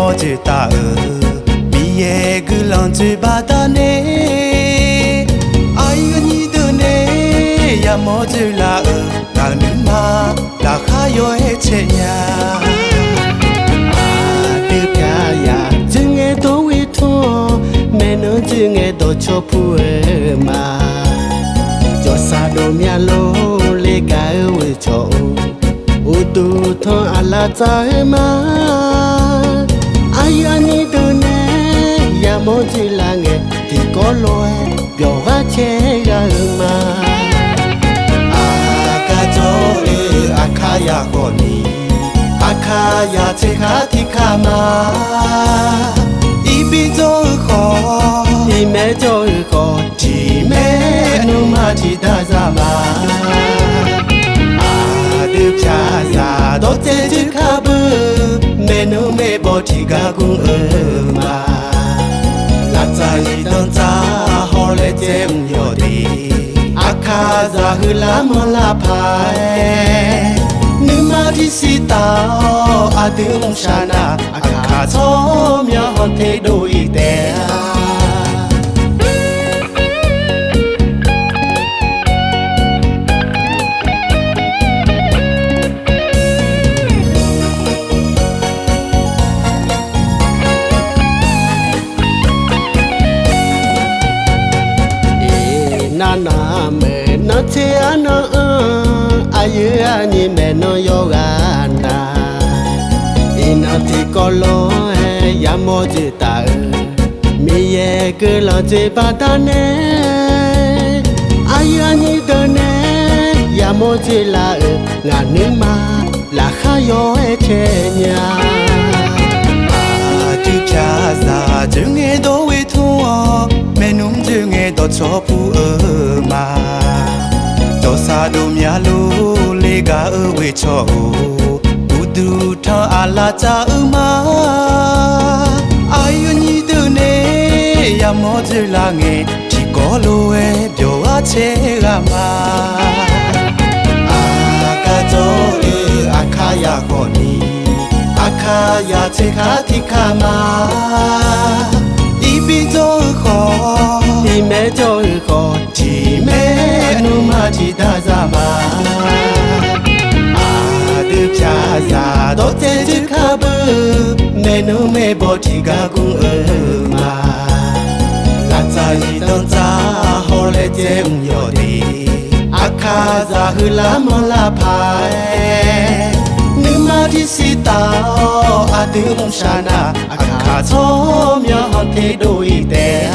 mò chữ ta mi ye cứ lòng chữ ba ta nè ai như từ nè ya mò chữ là ta nữ mà là khá yo hết che nhà đưa cả ya chứ nghe tôi biết thua mẹ nói chứ nghe tôi cho phụ mà cho xa đồ mía lô lê cái với chỗ u tu thọ ala trái mà ai anh đi từ nè ya mô chỉ là nghe thì có lối biểu hóa che ra mà akajo akaya goni akaya che kha thi kha ma ibi zo kho thì mẹ cho có chỉ mẹ nu ma chỉ ta ra mà được cha già đốt chế chứ khá bơ mẹ nu mẹ bỏ chỉ cả cũng mà là trái đơn cha họ lệ chém nhiều đi akha già hư lá mò la phai nu ma đi si tao đứng sana akha cho mía hòn thế đôi tè na mẹ nó chia nó ai anh mẹ nó yoga na ina thì có lo ya mo chỉ ta mi ye cứ lo chỉ ba ta nè ai anh tới nè ya mo chỉ là ngàn nước mà là khá yo che nhà chữ cha già chữ nghe đố với thua mẹ nung chữ nghe đố cho phụ mà cho xa đồ mía lô lê gà với cho u du thơ ala cha mà ai như từ nè ya mò chữ là nghe chỉ có lô biểu á che gà mà akajo akaya goni akaya che kha thi kha ma ibi zo kho thì mẹ cho có chỉ mẹ nu ma chỉ ta ra mà được cha già đốt chế chứ khá bơ mẹ nu mẹ bỏ chỉ cả cũng mà là trái đơn cha họ lệ chém nhiều đi akha già hư lá mò la phai ma đi si tao đứng sana akha cho mía hòn thế đôi tè